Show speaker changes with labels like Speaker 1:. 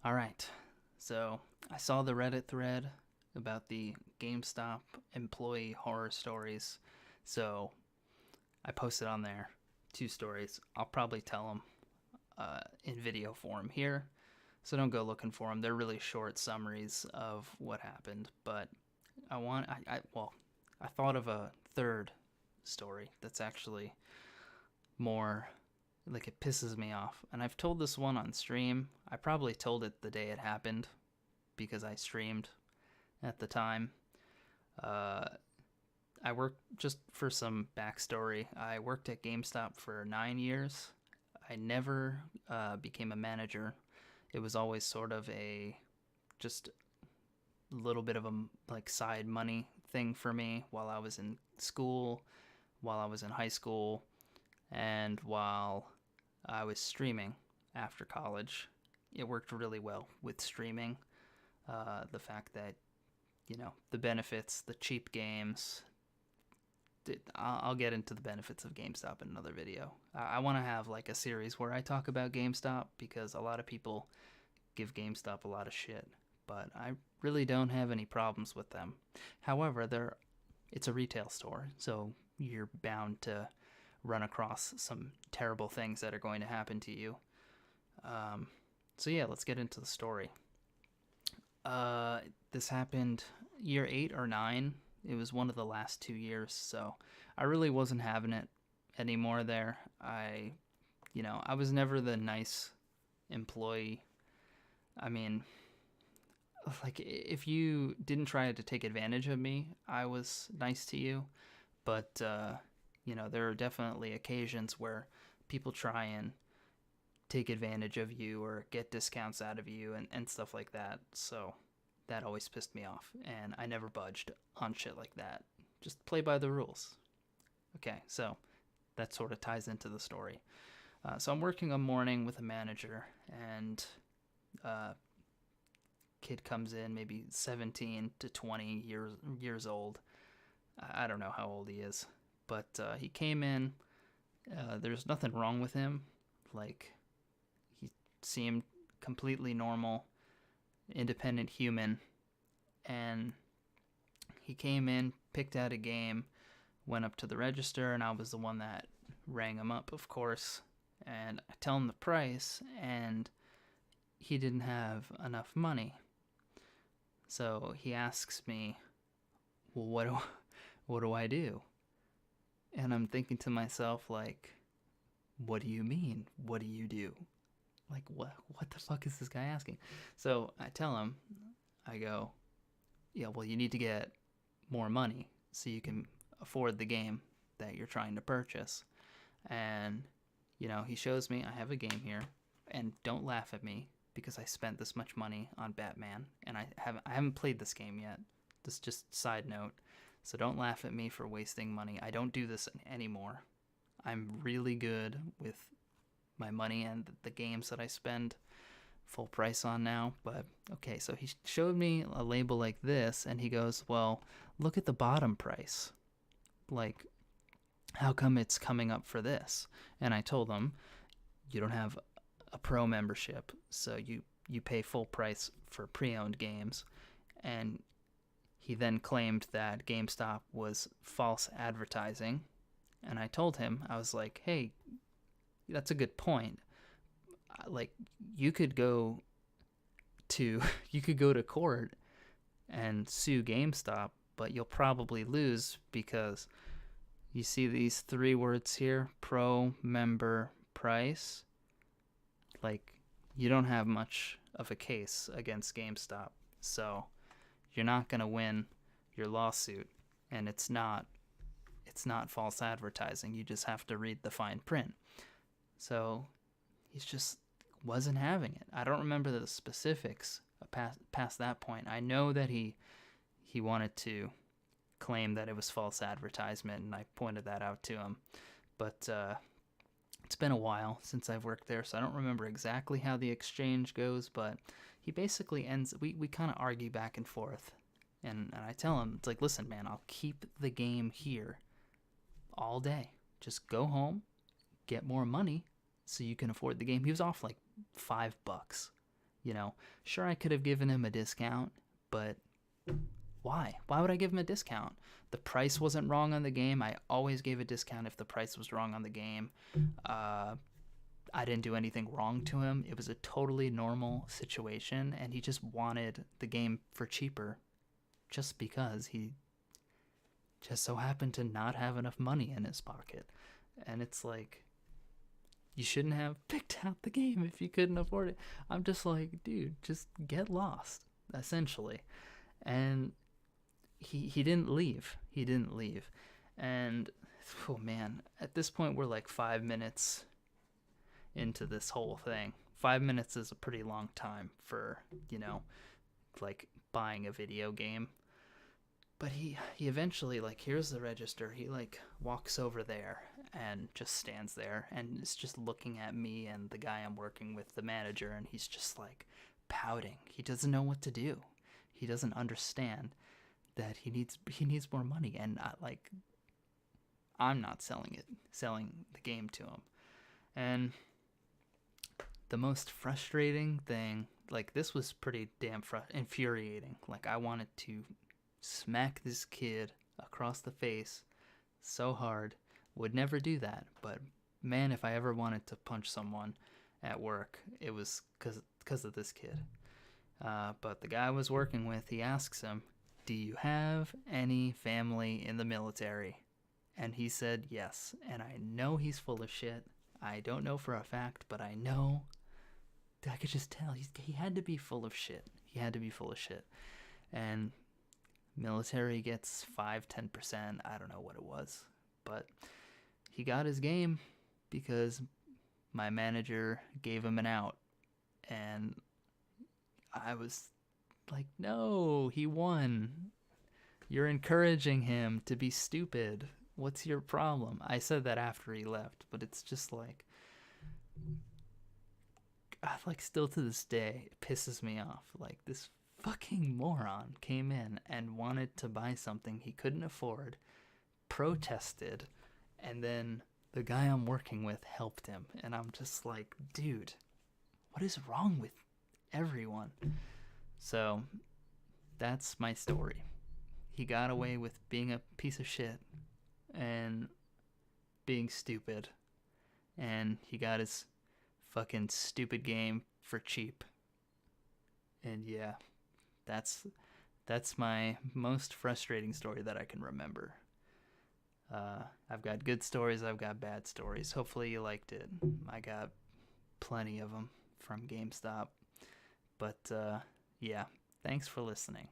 Speaker 1: All right. So I saw the Reddit thread about the GameStop employee horror stories. So I posted on there two stories. I'll probably tell them in video form here. So don't go looking for them. They're really short summaries of what happened. But I thought of a third story that's actually more like it pisses me off. And I've told this one on stream. I probably told it the day it happened because I streamed at the time. Uh, I worked, just for some backstory, I worked at GameStop for 9 years. I never became a manager. It was always sort of a just a little bit of a like side money thing for me while I was in school, while I was in high school, and while I was streaming after college. It worked really well with streaming. The fact that, the benefits, the cheap games. I'll get into the benefits of GameStop in another video. I want to have like a series where I talk about GameStop because a lot of people give GameStop a lot of shit, but I really don't have any problems with them. However, it's a retail store, so you're bound to run across some terrible things that are going to happen to you. Um, so yeah, let's get into the story. This happened year 8 or 9. It was one of the last 2 years, so I really wasn't having it anymore there. I was never the nice employee. I mean, like if you didn't try to take advantage of me, I was nice to you. But there are definitely occasions where people try and take advantage of you or get discounts out of you and stuff like that. So that always pissed me off, and I never budged on shit like that. Just play by the rules. Okay, so that sort of ties into the story. So I'm working a morning with a manager, and kid comes in, maybe 17 to 20 years old. I don't know how old he is, but he came in. There's nothing wrong with him. Like, he seemed completely normal, independent human, and he came in, picked out a game, went up to the register, and I was the one that rang him up, of course, and I tell him the price, and he didn't have enough money. So he asks me, well, what do I do? And I'm thinking to myself, like, what do you mean? What do you do? Like, what the fuck is this guy asking? So I tell him, I go, yeah, well, you need to get more money so you can afford the game that you're trying to purchase. And, he shows me, I have a game here, and don't laugh at me because I spent this much money on Batman, and I haven't played this game yet. This just side note. So don't laugh at me for wasting money. I don't do this anymore. I'm really good with my money and the games that I spend full price on now. But okay, so he showed me a label like this, and he goes, well, look at the bottom price. Like, how come it's coming up for this? And I told him, you don't have a pro membership, so you pay full price for pre-owned games. And he then claimed that GameStop was false advertising. And I told him, I was like, hey, that's a good point. Like, you could go to court and sue GameStop, but you'll probably lose because you see these three words here, pro member price. Like, you don't have much of a case against GameStop. So you're not going to win your lawsuit, and it's not false advertising. You just have to read the fine print. So he just wasn't having it. I don't remember the specifics past that point. I know that he wanted to claim that it was false advertisement, and I pointed that out to him. But it's been a while since I've worked there, so I don't remember exactly how the exchange goes, but he basically we kind of argue back and forth. And I tell him, it's like, listen, man, I'll keep the game here all day. Just go home, get more money so you can afford the game. He was off like $5. You know, sure, I could have given him a discount, but why? Why would I give him a discount? The price wasn't wrong on the game. I always gave a discount if the price was wrong on the game. I didn't do anything wrong to him. It was a totally normal situation, and he just wanted the game for cheaper just because he just so happened to not have enough money in his pocket. And it's like, you shouldn't have picked out the game if you couldn't afford it. I'm just like, dude, just get lost, essentially. And he didn't leave. He didn't leave. And, oh man, at this point, we're like 5 minutes into this whole thing. 5 minutes is a pretty long time for, like buying a video game. But he eventually, like, here's the register. He, like, walks over there and just stands there and is just looking at me and the guy I'm working with, the manager, and he's just, like, pouting. He doesn't know what to do. He doesn't understand that he needs more money, and I'm not selling the game to him. And the most frustrating thing, like, this was pretty damn infuriating. Like, I wanted to smack this kid across the face so hard. Would never do that, but man, if I ever wanted to punch someone at work, it was because of this kid. But the guy I was working with, he asks him, do you have any family in the military? And he said yes. And I know he's full of shit. I don't know for a fact, but I know. I could just tell. He had to be full of shit. He had to be full of shit. And military gets 5-10%. I don't know what it was. But he got his game because my manager gave him an out. And I was like, no, he won. You're encouraging him to be stupid. What's your problem? I said that after he left, but it's just like, still to this day, it pisses me off. Like, this fucking moron came in and wanted to buy something he couldn't afford, protested, and then the guy I'm working with helped him. And I'm just like, dude, what is wrong with everyone? So that's my story. He got away with being a piece of shit and being stupid, and he got his fucking stupid game for cheap. And yeah, that's my most frustrating story that I can remember. I've got good stories, I've got bad stories. Hopefully you liked it. I got plenty of them from GameStop. But yeah, thanks for listening.